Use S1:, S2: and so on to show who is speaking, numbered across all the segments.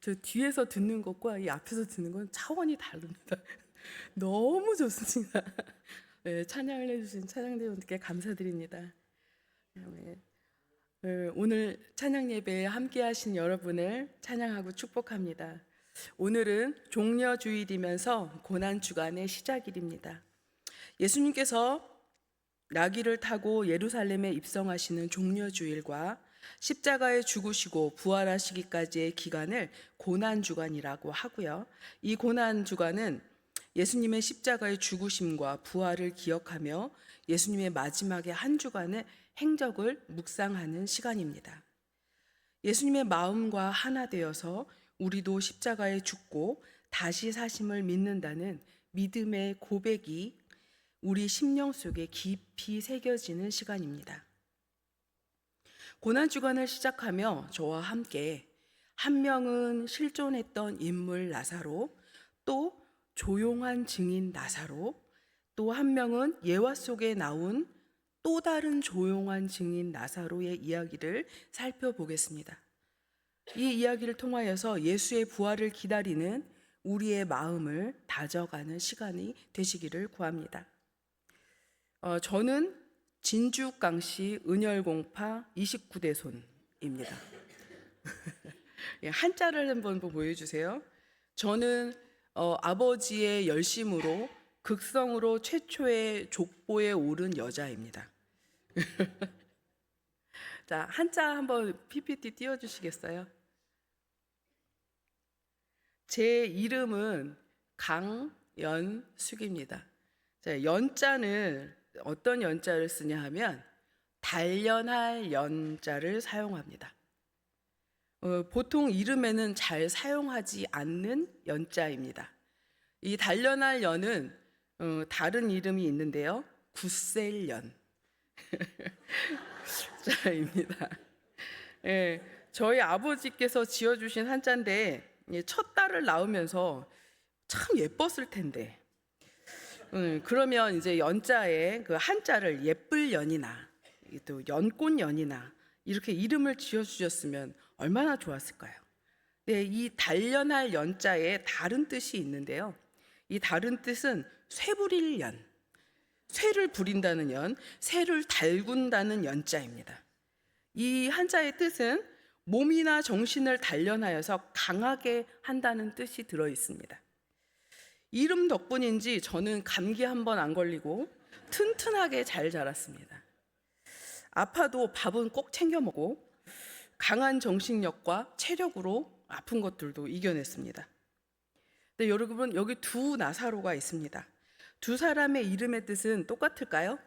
S1: 저 뒤에서 듣는 것과 이 앞에서 듣는 건 차원이 다릅니다. 너무 좋습니다. 네, 찬양을 해주신 찬양대원께 감사드립니다. 네, 오늘 찬양 예배에 함께하신 여러분을 찬양하고 축복합니다. 오늘은 종려주일이면서 고난주간의 시작일입니다. 예수님께서 나귀를 타고 예루살렘에 입성하시는 종려주일과 십자가에 죽으시고 부활하시기까지의 기간을 고난주간이라고 하고요. 이 고난주간은 예수님의 십자가의 죽으심과 부활을 기억하며 예수님의 마지막의 한 주간의 행적을 묵상하는 시간입니다. 예수님의 마음과 하나 되어서 우리도 십자가에 죽고 다시 사심을 믿는다는 믿음의 고백이 우리 심령 속에 깊이 새겨지는 시간입니다. 고난주간을 시작하며 저와 함께 한 명은 실존했던 인물 나사로, 또 조용한 증인 나사로, 또 한 명은 예화 속에 나온 또 다른 조용한 증인 나사로의 이야기를 살펴보겠습니다. 이 이야기를 통하여서 예수의 부활을 기다리는 우리의 마음을 다져가는 시간이 되시기를 구합니다. 저는 진주강씨 은혈공파 29대 손입니다. 한자를 한번 보여주세요. 저는 아버지의 열심으로 극성으로 최초의 족보에 오른 여자입니다. 자, 한자 한번 PPT 띄워주시겠어요? 제 이름은 강연숙입니다. 자, 연자는 어떤 연자를 쓰냐 하면 단련할 연자를 사용합니다. 보통 이름에는 잘 사용하지 않는 연자입니다. 이 단련할 연은 다른 이름이 있는데요. 굳셀연 자입니다. 예, 저희 아버지께서 지어주신 한자인데 첫 딸을 낳으면서 참 예뻤을 텐데 그러면 이제 연자에 그 한자를 예쁠 연이나 또 연꽃 연이나 이렇게 이름을 지어주셨으면 얼마나 좋았을까요? 네, 이 단련할 연자에 다른 뜻이 있는데요. 이 다른 뜻은 쇠부릴 연, 쇠를 부린다는 연, 쇠를 달군다는 연자입니다. 이 한자의 뜻은 몸이나 정신을 단련하여서 강하게 한다는 뜻이 들어 있습니다. 이름 덕분인지 저는 감기 한 번 안 걸리고 튼튼하게 잘 자랐습니다. 아파도 밥은 꼭 챙겨 먹고 강한 정신력과 체력으로 아픈 것들도 이겨냈습니다. 네, 여러분, 여기 두 나사로가 있습니다. 두 사람의 이름의 뜻은 똑같을까요?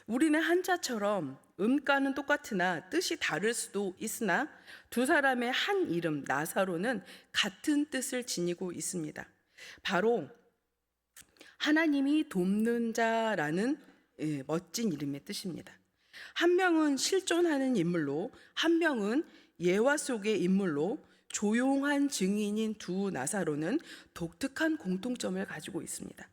S1: 우리는 한자처럼 음가는 똑같으나 뜻이 다를 수도 있으나 두 사람의 한 이름 나사로는 같은 뜻을 지니고 있습니다. 바로 하나님이 돕는 자라는 멋진 이름의 뜻입니다. 한 명은 실존하는 인물로, 한 명은 예화 속의 인물로 조용한 증인인 두 나사로는 독특한 공통점을 가지고 있습니다.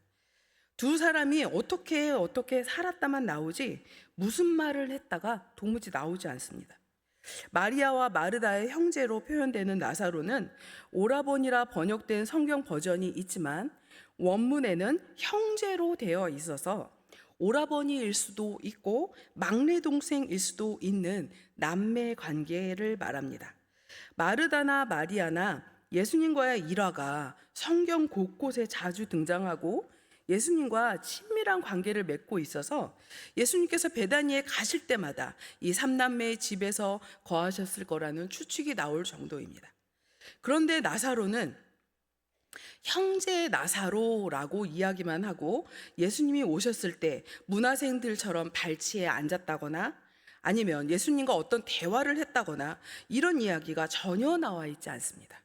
S1: 두 사람이 어떻게 살았다만 나오지 무슨 말을 했다가 도무지 나오지 않습니다. 마리아와 마르다의 형제로 표현되는 나사로는 오라버니라 번역된 성경 버전이 있지만 원문에는 형제로 되어 있어서 오라버니일 수도 있고 막내 동생일 수도 있는 남매 관계를 말합니다. 마르다나 마리아나 예수님과의 일화가 성경 곳곳에 자주 등장하고 예수님과 친밀한 관계를 맺고 있어서 예수님께서 베다니에 가실 때마다 이 삼남매의 집에서 거하셨을 거라는 추측이 나올 정도입니다. 그런데 나사로는 형제 나사로라고 이야기만 하고 예수님이 오셨을 때 문화생들처럼 발치에 앉았다거나 아니면 예수님과 어떤 대화를 했다거나 이런 이야기가 전혀 나와 있지 않습니다.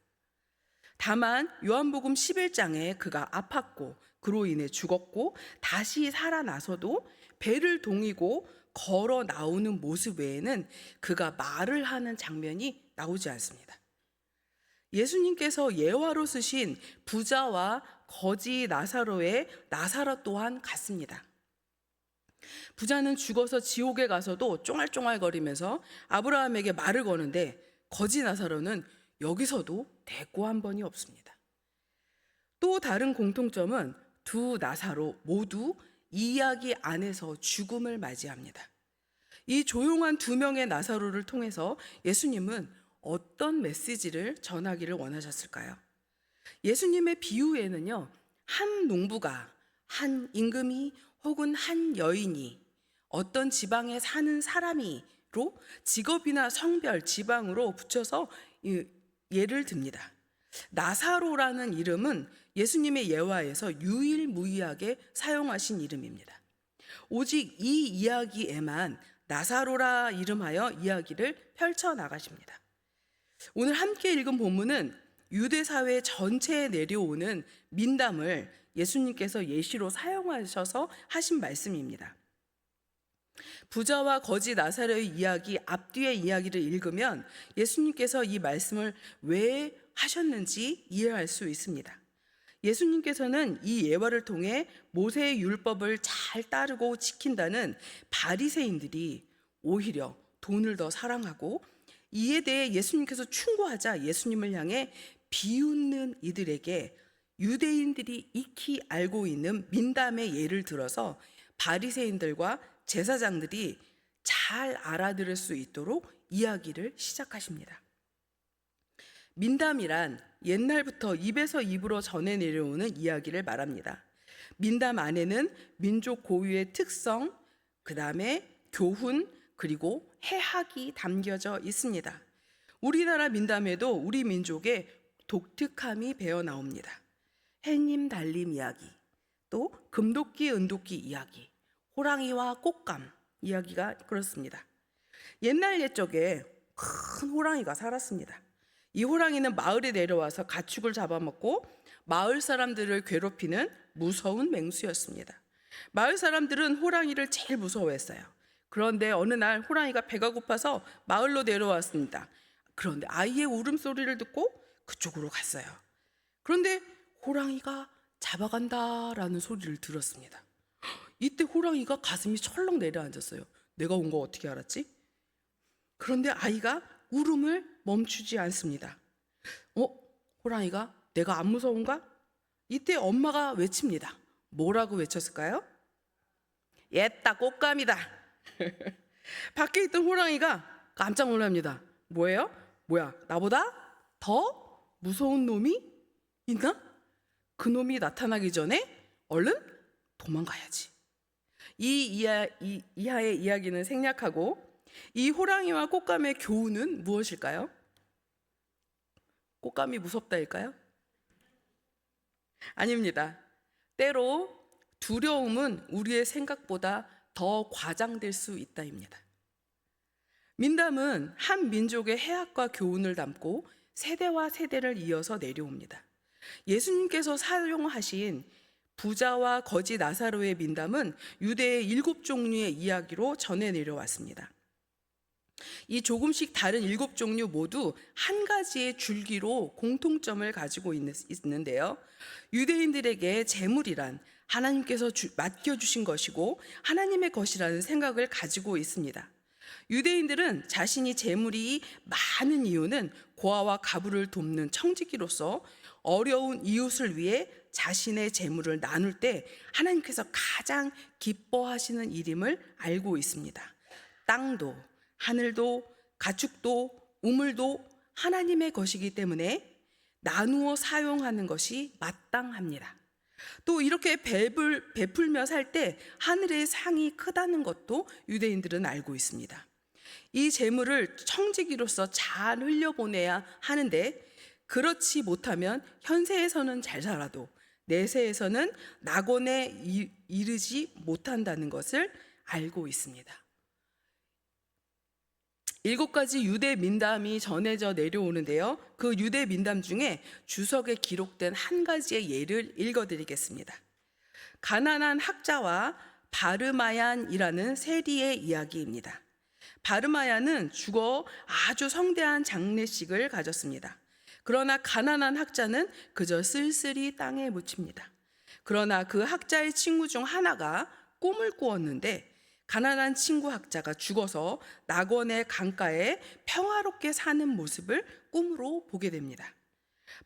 S1: 다만 요한복음 11장에 그가 아팠고 그로 인해 죽었고 다시 살아나서도 배를 동이고 걸어 나오는 모습 외에는 그가 말을 하는 장면이 나오지 않습니다. 예수님께서 예화로 쓰신 부자와 거지 나사로의 나사로 또한 같습니다. 부자는 죽어서 지옥에 가서도 쫑알쫑알거리면서 아브라함에게 말을 거는데 거지 나사로는 여기서도 대꾸 한 번이 없습니다. 또 다른 공통점은 두 나사로 모두 이 이야기 안에서 죽음을 맞이합니다. 이 조용한 두 명의 나사로를 통해서 예수님은 어떤 메시지를 전하기를 원하셨을까요? 예수님의 비유에는요, 한 농부가, 한 임금이 혹은 한 여인이, 어떤 지방에 사는 사람이로 직업이나 성별, 지방으로 붙여서 예를 듭니다. 나사로라는 이름은 예수님의 예화에서 유일무이하게 사용하신 이름입니다. 오직 이 이야기에만 나사로라 이름하여 이야기를 펼쳐나가십니다. 오늘 함께 읽은 본문은 유대사회 전체에 내려오는 민담을 예수님께서 예시로 사용하셔서 하신 말씀입니다. 부자와 거지 나사로의 이야기 앞뒤의 이야기를 읽으면 예수님께서 이 말씀을 왜 하셨는지 이해할 수 있습니다. 예수님께서는 이 예화를 통해 모세의 율법을 잘 따르고 지킨다는 바리새인들이 오히려 돈을 더 사랑하고 이에 대해 예수님께서 충고하자 예수님을 향해 비웃는 이들에게 유대인들이 익히 알고 있는 민담의 예를 들어서 바리새인들과 제사장들이 잘 알아들을 수 있도록 이야기를 시작하십니다. 민담이란 옛날부터 입에서 입으로 전해 내려오는 이야기를 말합니다. 민담 안에는 민족 고유의 특성, 그 다음에 교훈, 그리고 해학이 담겨져 있습니다. 우리나라 민담에도 우리 민족의 독특함이 배어 나옵니다. 해님 달림 이야기, 또 금도끼 은도끼 이야기, 호랑이와 꽃감 이야기가 그렇습니다. 옛날 옛적에 큰 호랑이가 살았습니다. 이 호랑이는 마을에 내려와서 가축을 잡아먹고 마을 사람들을 괴롭히는 무서운 맹수였습니다. 마을 사람들은 호랑이를 제일 무서워했어요. 그런데 어느 날 호랑이가 배가 고파서 마을로 내려왔습니다. 그런데 아이의 울음소리를 듣고 그쪽으로 갔어요. 그런데 호랑이가 잡아간다라는 소리를 들었습니다. 이때 호랑이가 가슴이 철렁 내려앉았어요. 내가 온 거 어떻게 알았지? 그런데 아이가 울음을 멈추지 않습니다. 호랑이가 내가 안 무서운가? 이때 엄마가 외칩니다. 뭐라고 외쳤을까요? 옛다 꽃감이다. 밖에 있던 호랑이가 깜짝 놀랍니다. 뭐예요? 뭐야, 나보다 더 무서운 놈이 있나? 그 놈이 나타나기 전에 얼른 도망가야지. 이하의 이야기는 생략하고 이 호랑이와 꽃감의 교훈은 무엇일까요? 꽃감이 무섭다일까요? 아닙니다. 때로 두려움은 우리의 생각보다 더 과장될 수 있다입니다. 민담은 한 민족의 해학과 교훈을 담고 세대와 세대를 이어서 내려옵니다. 예수님께서 사용하신 부자와 거지 나사로의 민담은 유대의 7종류의 이야기로 전해 내려왔습니다. 이 조금씩 다른 7종류 모두 한 가지의 줄기로 공통점을 가지고 있는데요. 유대인들에게 재물이란 하나님께서 맡겨주신 것이고 하나님의 것이라는 생각을 가지고 있습니다. 유대인들은 자신이 재물이 많은 이유는 고아와 가부를 돕는 청지기로서 어려운 이웃을 위해 자신의 재물을 나눌 때 하나님께서 가장 기뻐하시는 일임을 알고 있습니다. 땅도 하늘도 가축도 우물도 하나님의 것이기 때문에 나누어 사용하는 것이 마땅합니다. 또 이렇게 베풀며 살 때 하늘의 상이 크다는 것도 유대인들은 알고 있습니다. 이 재물을 청지기로서 잘 흘려보내야 하는데 그렇지 못하면 현세에서는 잘 살아도 내세에서는 낙원에 이르지 못한다는 것을 알고 있습니다. 7가지 유대 민담이 전해져 내려오는데요. 그 유대 민담 중에 주석에 기록된 한 가지의 예를 읽어드리겠습니다. 가난한 학자와 바르마얀이라는 세리의 이야기입니다. 바르마얀은 죽어 아주 성대한 장례식을 가졌습니다. 그러나 가난한 학자는 그저 쓸쓸히 땅에 묻힙니다. 그러나 그 학자의 친구 중 하나가 꿈을 꾸었는데 가난한 친구 학자가 죽어서 낙원의 강가에 평화롭게 사는 모습을 꿈으로 보게 됩니다.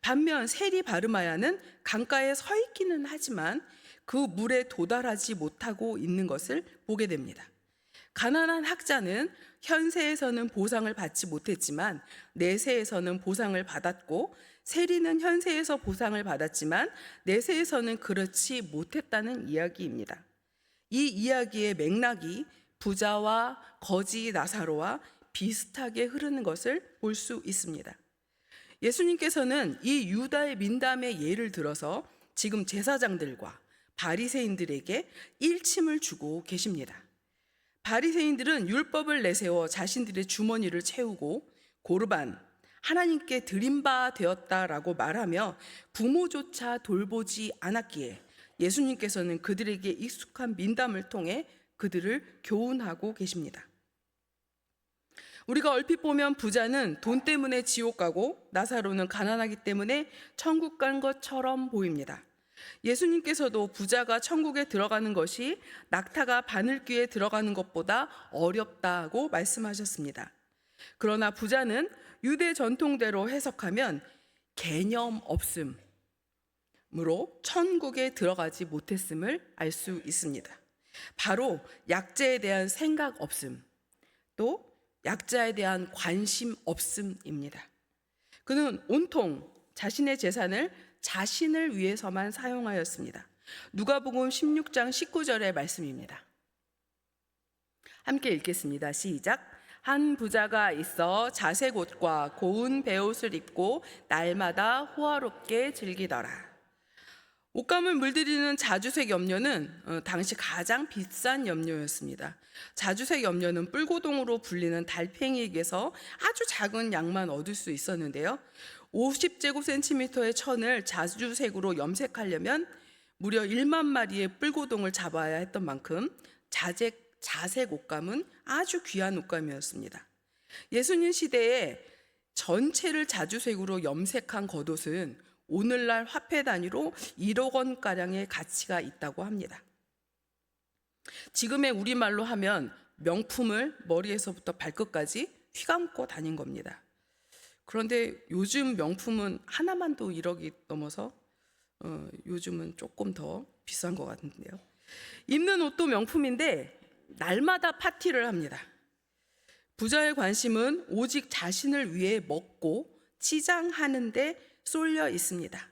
S1: 반면 세리 바르마야는 강가에 서 있기는 하지만 그 물에 도달하지 못하고 있는 것을 보게 됩니다. 가난한 학자는 현세에서는 보상을 받지 못했지만 내세에서는 보상을 받았고, 세리는 현세에서 보상을 받았지만 내세에서는 그렇지 못했다는 이야기입니다. 이 이야기의 맥락이 부자와 거지 나사로와 비슷하게 흐르는 것을 볼 수 있습니다. 예수님께서는 이 유다의 민담의 예를 들어서 지금 제사장들과 바리새인들에게 일침을 주고 계십니다. 바리새인들은 율법을 내세워 자신들의 주머니를 채우고 고르반, 하나님께 드린 바 되었다라고 말하며 부모조차 돌보지 않았기에 예수님께서는 그들에게 익숙한 민담을 통해 그들을 교훈하고 계십니다. 우리가 얼핏 보면 부자는 돈 때문에 지옥 가고 나사로는 가난하기 때문에 천국 간 것처럼 보입니다. 예수님께서도 부자가 천국에 들어가는 것이 낙타가 바늘귀에 들어가는 것보다 어렵다고 말씀하셨습니다. 그러나 부자는 유대 전통대로 해석하면 개념 없음으로 천국에 들어가지 못했음을 알 수 있습니다. 바로 약자에 대한 생각 없음, 또 약자에 대한 관심 없음입니다. 그는 온통 자신의 재산을 자신을 위해서만 사용하였습니다. 누가복음 16장 19절의 말씀입니다. 함께 읽겠습니다. 시작. 한 부자가 있어 자색 옷과 고운 베옷을 입고 날마다 호화롭게 즐기더라. 옷감을 물들이는 자주색 염료는 당시 가장 비싼 염료였습니다. 자주색 염료는 뿔고동으로 불리는 달팽이에게서 아주 작은 양만 얻을 수 있었는데요. 50제곱센티미터의 천을 자주색으로 염색하려면 무려 1만 마리의 뿔고동을 잡아야 했던 만큼 자색 옷감은 아주 귀한 옷감이었습니다. 예수님 시대에 전체를 자주색으로 염색한 겉옷은 오늘날 화폐 단위로 1억 원가량의 가치가 있다고 합니다. 지금의 우리말로 하면 명품을 머리에서부터 발끝까지 휘감고 다닌 겁니다. 그런데 요즘 명품은 하나만도 1억이 넘어서 요즘은 조금 더 비싼 것 같은데요. 입는 옷도 명품인데 날마다 파티를 합니다. 부자의 관심은 오직 자신을 위해 먹고 치장하는 데 쏠려 있습니다.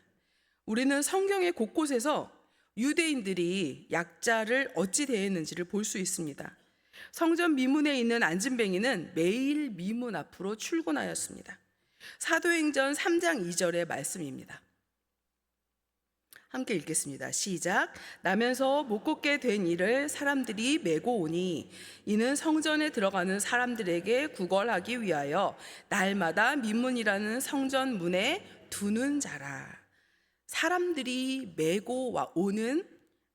S1: 우리는 성경의 곳곳에서 유대인들이 약자를 어찌 대했는지를 볼 수 있습니다. 성전 미문에 있는 안진뱅이는 매일 미문 앞으로 출근하였습니다. 사도행전 3장 2절의 말씀입니다. 함께 읽겠습니다. 시작. 나면서 못 걷게 된 이를 사람들이 메고 오니 이는 성전에 들어가는 사람들에게 구걸하기 위하여 날마다 민문이라는 성전 문에 두는 자라. 사람들이 메고 오는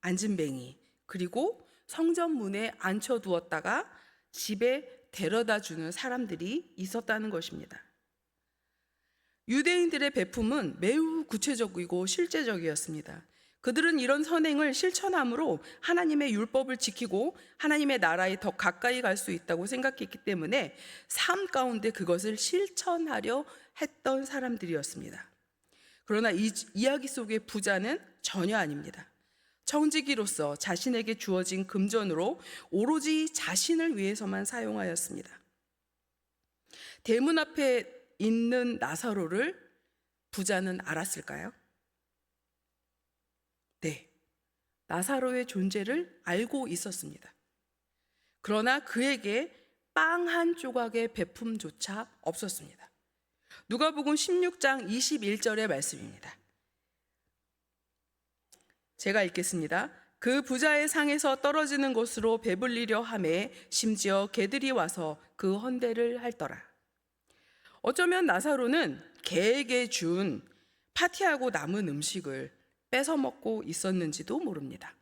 S1: 안진뱅이, 그리고 성전 문에 앉혀두었다가 집에 데려다 주는 사람들이 있었다는 것입니다. 유대인들의 베품은 매우 구체적이고 실제적이었습니다. 그들은 이런 선행을 실천함으로 하나님의 율법을 지키고 하나님의 나라에 더 가까이 갈 수 있다고 생각했기 때문에 삶 가운데 그것을 실천하려 했던 사람들이었습니다. 그러나 이 이야기 속의 부자는 전혀 아닙니다. 청지기로서 자신에게 주어진 금전으로 오로지 자신을 위해서만 사용하였습니다. 대문 앞에 있는 나사로를 부자는 알았을까요? 네, 나사로의 존재를 알고 있었습니다. 그러나 그에게 빵 한 조각의 베품조차 없었습니다. 누가복음 16장 21절의 말씀입니다. 제가 읽겠습니다. 그 부자의 상에서 떨어지는 것으로 배불리려 하매 심지어 개들이 와서 그 헌대를 할더라. 어쩌면 나사로는 개에게 준 파티하고 남은 음식을 뺏어 먹고 있었는지도 모릅니다.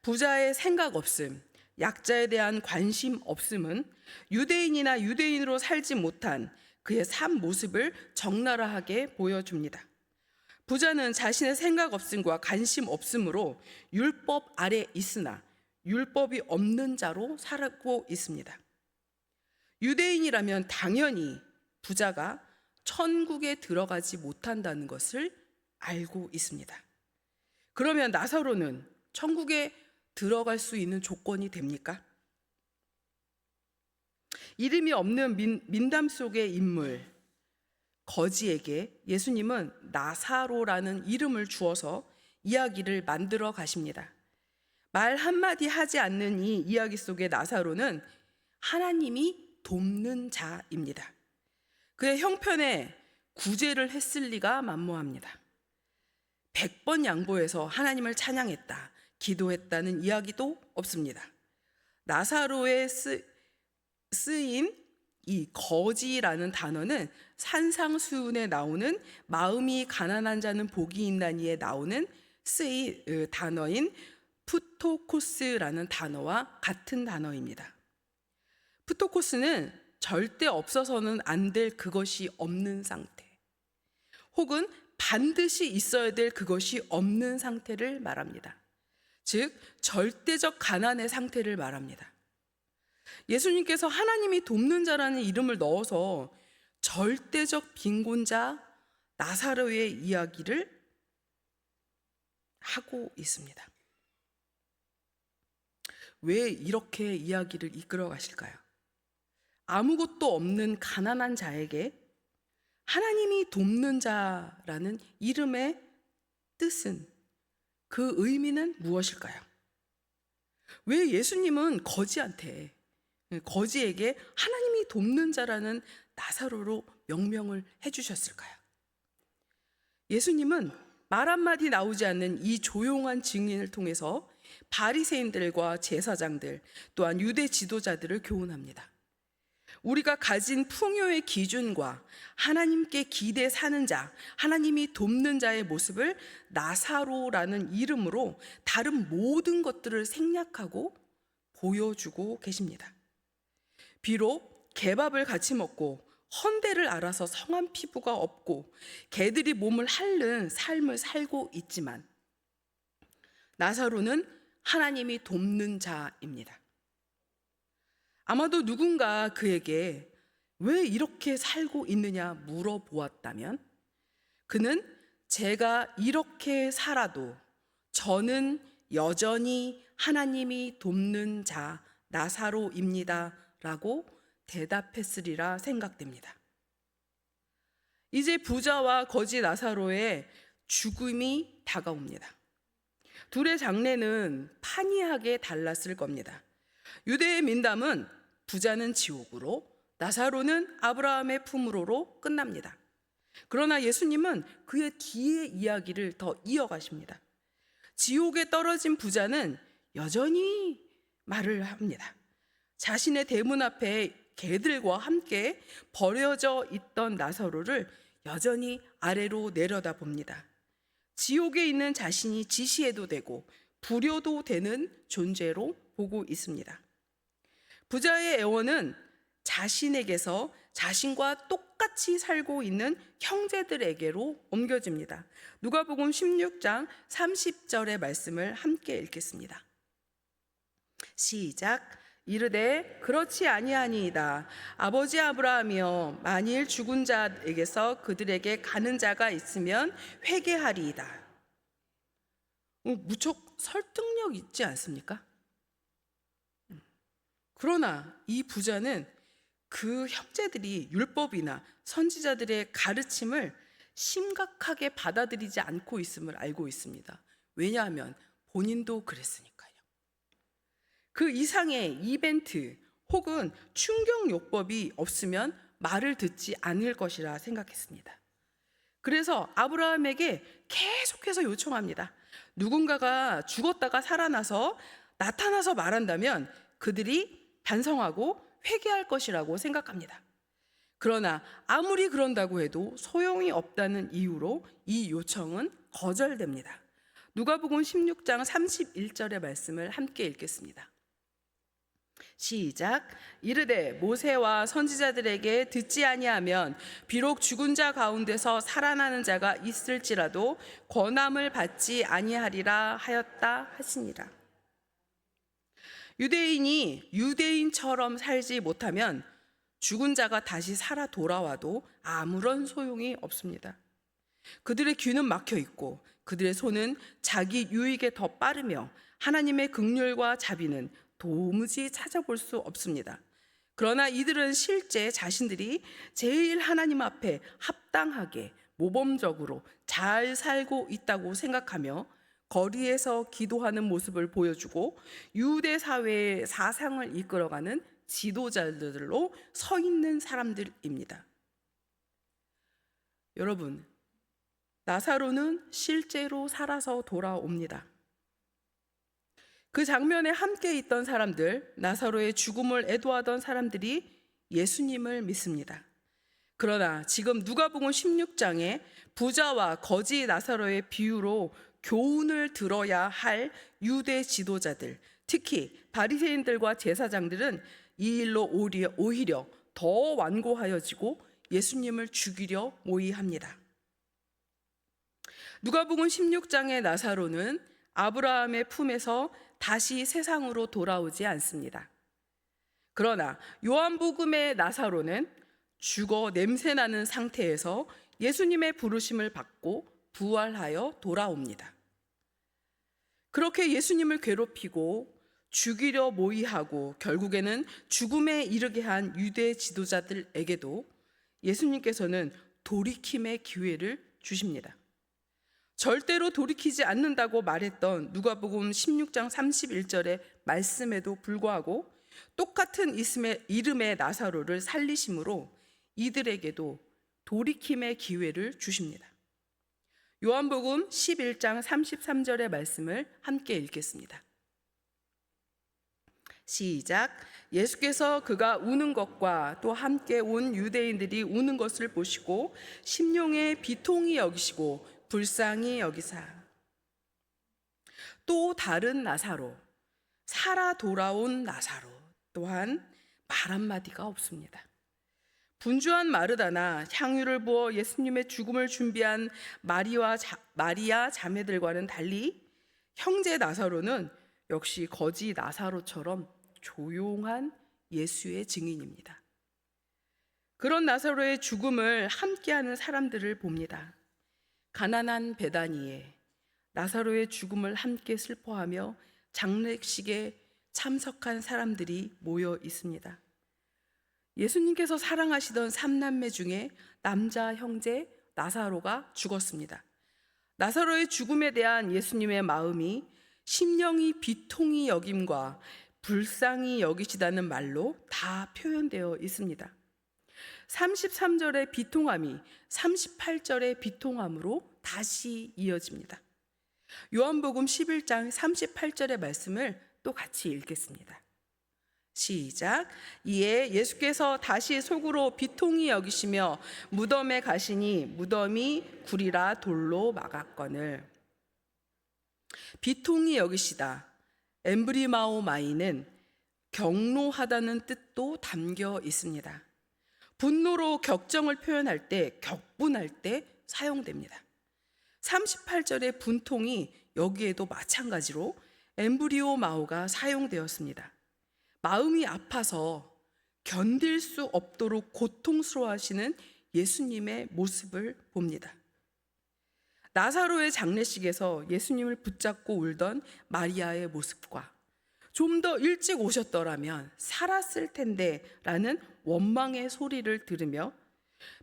S1: 부자의 생각 없음, 약자에 대한 관심 없음은 유대인이나 유대인으로 살지 못한 그의 삶 모습을 적나라하게 보여줍니다. 부자는 자신의 생각 없음과 관심 없음으로 율법 아래 있으나 율법이 없는 자로 살고 있습니다. 유대인이라면 당연히 부자가 천국에 들어가지 못한다는 것을 알고 있습니다. 그러면 나사로는 천국에 들어갈 수 있는 조건이 됩니까? 이름이 없는 민담 속의 인물 거지에게 예수님은 나사로라는 이름을 주어서 이야기를 만들어 가십니다. 말 한마디 하지 않는 이 이야기 속의 나사로는 하나님이 돕는 자입니다. 그의 형편에 구제를 했을 리가 만무합니다. 100번 양보해서 하나님을 찬양했다, 기도했다는 이야기도 없습니다. 나사로의 쓰인 이 거지라는 단어는 산상수훈에 나오는 마음이 가난한 자는 복이 있나니에 나오는 쓰인 단어인 푸토코스라는 단어와 같은 단어입니다. 푸토코스는 절대 없어서는 안 될 그것이 없는 상태, 혹은 반드시 있어야 될 그것이 없는 상태를 말합니다. 즉, 절대적 가난의 상태를 말합니다. 예수님께서 하나님이 돕는 자라는 이름을 넣어서 절대적 빈곤자 나사로의 이야기를 하고 있습니다. 왜 이렇게 이야기를 이끌어 가실까요? 아무것도 없는 가난한 자에게 하나님이 돕는 자라는 이름의 뜻은, 그 의미는 무엇일까요? 왜 예수님은 거지에게 하나님이 돕는 자라는 나사로로 명명을 해주셨을까요? 예수님은 말 한마디 나오지 않는 이 조용한 증인을 통해서 바리새인들과 제사장들, 또한 유대 지도자들을 교훈합니다. 우리가 가진 풍요의 기준과 하나님께 기대 사는 자, 하나님이 돕는 자의 모습을 나사로라는 이름으로 다른 모든 것들을 생략하고 보여주고 계십니다. 비록 개밥을 같이 먹고 헌대를 알아서 성한 피부가 없고 개들이 몸을 핥는 삶을 살고 있지만 나사로는 하나님이 돕는 자입니다. 아마도 누군가 그에게 왜 이렇게 살고 있느냐 물어보았다면 그는 제가 이렇게 살아도 저는 여전히 하나님이 돕는 자 나사로입니다 라고 대답했으리라 생각됩니다. 이제 부자와 거지 나사로의 죽음이 다가옵니다. 둘의 장례는 판이하게 달랐을 겁니다. 유대의 민담은 부자는 지옥으로, 나사로는 아브라함의 품으로로 끝납니다. 그러나 예수님은 그의 뒤의 이야기를 더 이어가십니다. 지옥에 떨어진 부자는 여전히 말을 합니다. 자신의 대문 앞에 개들과 함께 버려져 있던 나사로를 여전히 아래로 내려다봅니다. 지옥에 있는 자신이 지시해도 되고 불효도 되는 존재로 보고 있습니다. 부자의 애원은 자신에게서 자신과 똑같이 살고 있는 형제들에게로 옮겨집니다. 누가복음 16장 30절의 말씀을 함께 읽겠습니다. 시작. 이르되 그렇지 아니하니이다. 아버지 아브라함이여, 만일 죽은 자에게서 그들에게 가는 자가 있으면 회개하리이다. 무척 설득력 있지 않습니까? 그러나 이 부자는 그 형제들이 율법이나 선지자들의 가르침을 심각하게 받아들이지 않고 있음을 알고 있습니다. 왜냐하면 본인도 그랬으니까요. 그 이상의 이벤트 혹은 충격요법이 없으면 말을 듣지 않을 것이라 생각했습니다. 그래서 아브라함에게 계속해서 요청합니다. 누군가가 죽었다가 살아나서 나타나서 말한다면 그들이 반성하고 회개할 것이라고 생각합니다. 그러나 아무리 그런다고 해도 소용이 없다는 이유로 이 요청은 거절됩니다. 누가복음 16장 31절의 말씀을 함께 읽겠습니다. 시작. 이르되 모세와 선지자들에게 듣지 아니하면 비록 죽은 자 가운데서 살아나는 자가 있을지라도 권함을 받지 아니하리라 하였다 하시니라. 유대인이 유대인처럼 살지 못하면 죽은 자가 다시 살아 돌아와도 아무런 소용이 없습니다. 그들의 귀는 막혀 있고 그들의 손은 자기 유익에 더 빠르며 하나님의 긍휼과 자비는 도무지 찾아볼 수 없습니다. 그러나 이들은 실제 자신들이 제일 하나님 앞에 합당하게 모범적으로 잘 살고 있다고 생각하며 거리에서 기도하는 모습을 보여주고 유대 사회의 사상을 이끌어가는 지도자들로 서 있는 사람들입니다. 여러분, 나사로는 실제로 살아서 돌아옵니다. 그 장면에 함께 있던 사람들, 나사로의 죽음을 애도하던 사람들이 예수님을 믿습니다. 그러나 지금 누가복음 16장에 부자와 거지 나사로의 비유로 교훈을 들어야 할 유대 지도자들, 특히 바리새인들과 제사장들은 이 일로 오히려 더 완고하여지고 예수님을 죽이려 모의합니다. 누가복음 16장의 나사로는 아브라함의 품에서 다시 세상으로 돌아오지 않습니다. 그러나 요한복음의 나사로는 죽어 냄새나는 상태에서 예수님의 부르심을 받고 부활하여 돌아옵니다. 그렇게 예수님을 괴롭히고 죽이려 모의하고 결국에는 죽음에 이르게 한 유대 지도자들에게도 예수님께서는 돌이킴의 기회를 주십니다. 절대로 돌이키지 않는다고 말했던 누가복음 16장 31절의 말씀에도 불구하고 똑같은 이름의 나사로를 살리심으로 이들에게도 돌이킴의 기회를 주십니다. 요한복음 11장 33절의 말씀을 함께 읽겠습니다. 시작. 예수께서 그가 우는 것과 또 함께 온 유대인들이 우는 것을 보시고 심령에 비통히 여기시고 불쌍히 여기사 또 다른 나사로, 살아 돌아온 나사로 또한 말 한마디가 없습니다. 분주한 마르다나 향유를 부어 예수님의 죽음을 준비한 마리아 자매들과는 달리 형제 나사로는 역시 거지 나사로처럼 조용한 예수의 증인입니다. 그런 나사로의 죽음을 함께하는 사람들을 봅니다. 가난한 베다니에 나사로의 죽음을 함께 슬퍼하며 장례식에 참석한 사람들이 모여 있습니다. 예수님께서 사랑하시던 3남매 중에 남자 형제 나사로가 죽었습니다. 나사로의 죽음에 대한 예수님의 마음이 심령이 비통히 여김과 불쌍히 여기시다는 말로 다 표현되어 있습니다. 33절의 비통함이 38절의 비통함으로 다시 이어집니다. 요한복음 11장 38절의 말씀을 또 같이 읽겠습니다. 시작. 이에 예수께서 다시 속으로 비통히 여기시며 무덤에 가시니 무덤이 굴이라 돌로 막았거늘. 비통히 여기시다. 엠브리마오마이는 격노하다는 뜻도 담겨 있습니다. 분노로 격정을 표현할 때, 격분할 때 사용됩니다. 38절의 분통이 여기에도 마찬가지로 엠브리오마오가 사용되었습니다. 마음이 아파서 견딜 수 없도록 고통스러워하시는 예수님의 모습을 봅니다. 나사로의 장례식에서 예수님을 붙잡고 울던 마리아의 모습과 좀 더 일찍 오셨더라면 살았을 텐데 라는 원망의 소리를 들으며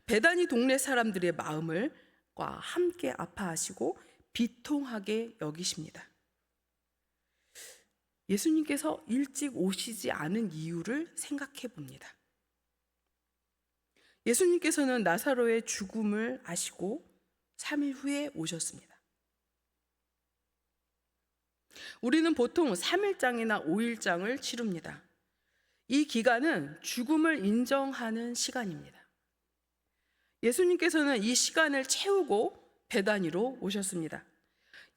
S1: 베다니 동네 사람들의 마음을 함께 아파하시고 비통하게 여기십니다. 예수님께서 일찍 오시지 않은 이유를 생각해 봅니다. 예수님께서는 나사로의 죽음을 아시고 3일 후에 오셨습니다. 우리는 보통 3일장이나 5일장을 치릅니다. 이 기간은 죽음을 인정하는 시간입니다. 예수님께서는 이 시간을 채우고 베다니로 오셨습니다.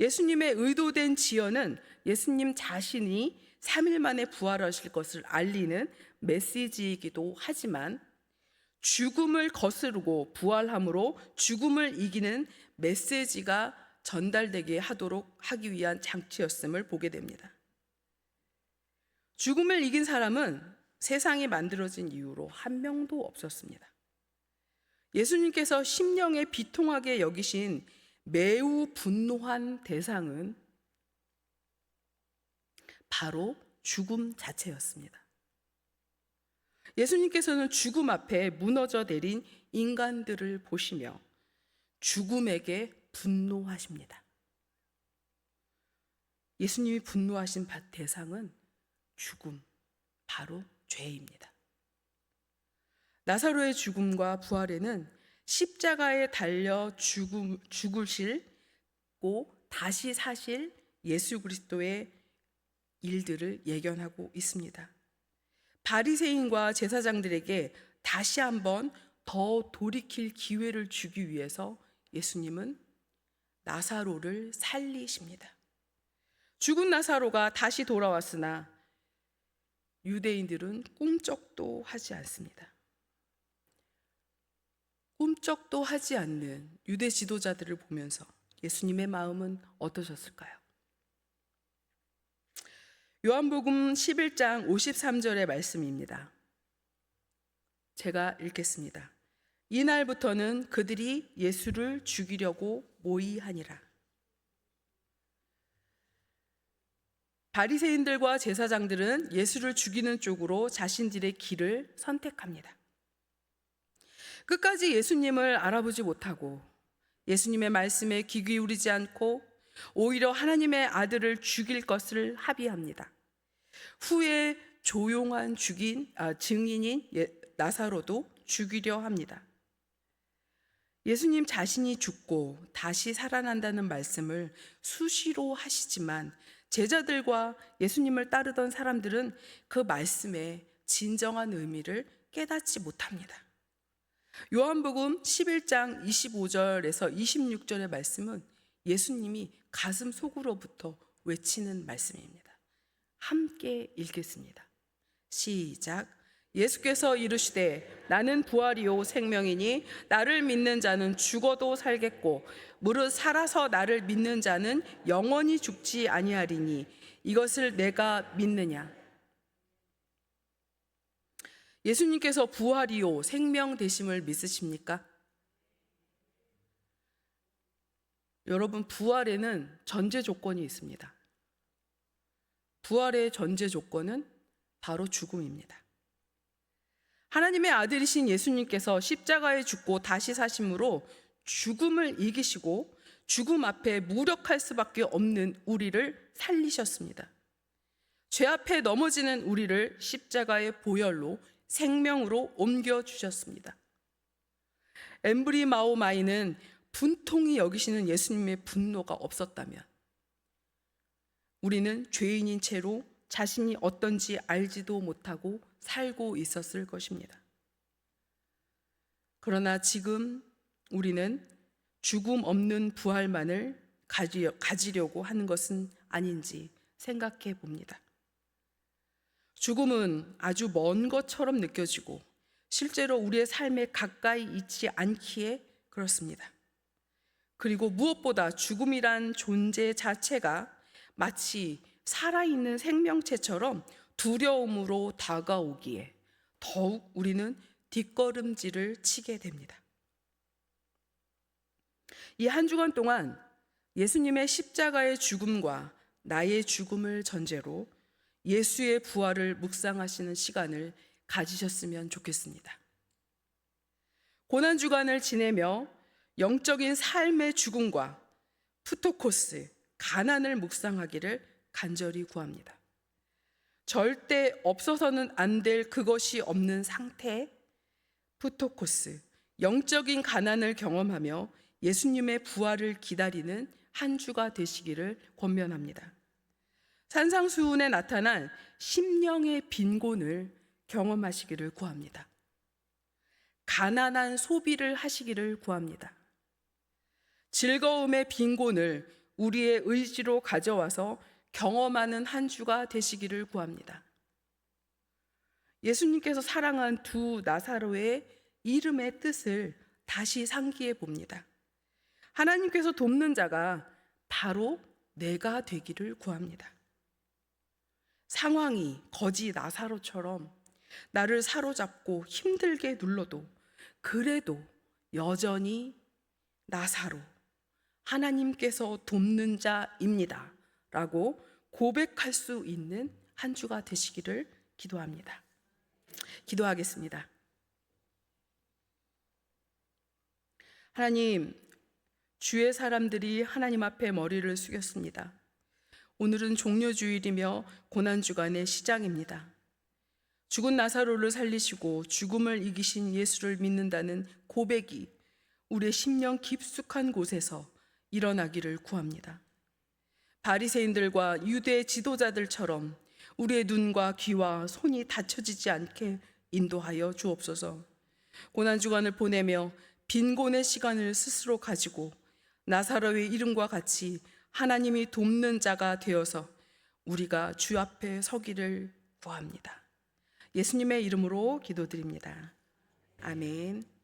S1: 예수님의 의도된 지연은 예수님 자신이 3일 만에 부활하실 것을 알리는 메시지이기도 하지만 죽음을 거스르고 부활함으로 죽음을 이기는 메시지가 전달되게 하기 위한 장치였음을 보게 됩니다. 죽음을 이긴 사람은 세상이 만들어진 이후로 한 명도 없었습니다. 예수님께서 심령에 비통하게 여기신 매우 분노한 대상은 바로 죽음 자체였습니다. 예수님께서는 죽음 앞에 무너져 내린 인간들을 보시며 죽음에게 분노하십니다. 예수님이 분노하신 대상은 죽음, 바로 죄입니다. 나사로의 죽음과 부활에는 십자가에 달려 죽으시고 다시 사실 예수 그리스도의 일들을 예견하고 있습니다. 바리새인과 제사장들에게 다시 한번 더 돌이킬 기회를 주기 위해서 예수님은 나사로를 살리십니다. 죽은 나사로가 다시 돌아왔으나 유대인들은 꿈쩍도 하지 않습니다. 꿈쩍도 하지 않는 유대 지도자들을 보면서 예수님의 마음은 어떠셨을까요? 요한복음 11장 53절의 말씀입니다. 제가 읽겠습니다. 이날부터는 그들이 예수를 죽이려고 모의하니라. 바리새인들과 제사장들은 예수를 죽이는 쪽으로 자신들의 길을 선택합니다. 끝까지 예수님을 알아보지 못하고 예수님의 말씀에 귀 기울이지 않고 오히려 하나님의 아들을 죽일 것을 합의합니다. 후에 조용한 증인인 나사로도 죽이려 합니다. 예수님 자신이 죽고 다시 살아난다는 말씀을 수시로 하시지만 제자들과 예수님을 따르던 사람들은 그 말씀의 진정한 의미를 깨닫지 못합니다. 요한복음 11장 25절에서 26절의 말씀은 예수님이 가슴 속으로부터 외치는 말씀입니다. 함께 읽겠습니다. 시작. 예수께서 이르시되 나는 부활이요 생명이니 나를 믿는 자는 죽어도 살겠고 무릇 살아서 나를 믿는 자는 영원히 죽지 아니하리니 이것을 내가 믿느냐. 예수님께서 부활이요 생명 되심을 믿으십니까? 여러분, 부활에는 전제 조건이 있습니다. 부활의 전제 조건은 바로 죽음입니다. 하나님의 아들이신 예수님께서 십자가에 죽고 다시 사심으로 죽음을 이기시고 죽음 앞에 무력할 수밖에 없는 우리를 살리셨습니다. 죄 앞에 넘어지는 우리를 십자가의 보혈로 생명으로 옮겨주셨습니다. 엠브리마오마이는 분통히 여기시는 예수님의 분노가 없었다면 우리는 죄인인 채로 자신이 어떤지 알지도 못하고 살고 있었을 것입니다. 그러나 지금 우리는 죽음 없는 부활만을 가지려고 하는 것은 아닌지 생각해 봅니다. 죽음은 아주 먼 것처럼 느껴지고 실제로 우리의 삶에 가까이 있지 않기에 그렇습니다. 그리고 무엇보다 죽음이란 존재 자체가 마치 살아있는 생명체처럼 두려움으로 다가오기에 더욱 우리는 뒷걸음질을 치게 됩니다. 이 한 주간 동안 예수님의 십자가의 죽음과 나의 죽음을 전제로 예수의 부활을 묵상하시는 시간을 가지셨으면 좋겠습니다. 고난주간을 지내며 영적인 삶의 죽음과 푸토코스, 가난을 묵상하기를 간절히 구합니다. 절대 없어서는 안 될 그것이 없는 상태, 푸토코스, 영적인 가난을 경험하며 예수님의 부활을 기다리는 한 주가 되시기를 권면합니다. 산상수훈에 나타난 심령의 빈곤을 경험하시기를 구합니다. 가난한 소비를 하시기를 구합니다. 즐거움의 빈곤을 우리의 의지로 가져와서 경험하는 한 주가 되시기를 구합니다. 예수님께서 사랑한 두 나사로의 이름의 뜻을 다시 상기해 봅니다. 하나님께서 돕는 자가 바로 내가 되기를 구합니다. 상황이 거지 나사로처럼 나를 사로잡고 힘들게 눌러도 그래도 여전히 나사로 하나님께서 돕는 자입니다 라고 고백할 수 있는 한 주가 되시기를 기도합니다. 기도하겠습니다. 하나님, 주의 사람들이 하나님 앞에 머리를 숙였습니다. 오늘은 종료주일이며 고난주간의 시작입니다. 죽은 나사로를 살리시고 죽음을 이기신 예수를 믿는다는 고백이 우리의 심령 깊숙한 곳에서 일어나기를 구합니다. 바리새인들과 유대 지도자들처럼 우리의 눈과 귀와 손이 닫혀지지 않게 인도하여 주옵소서. 고난주간을 보내며 빈곤의 시간을 스스로 가지고 나사로의 이름과 같이 하나님이 돕는 자가 되어서 우리가 주 앞에 서기를 구합니다. 예수님의 이름으로 기도드립니다. 아멘.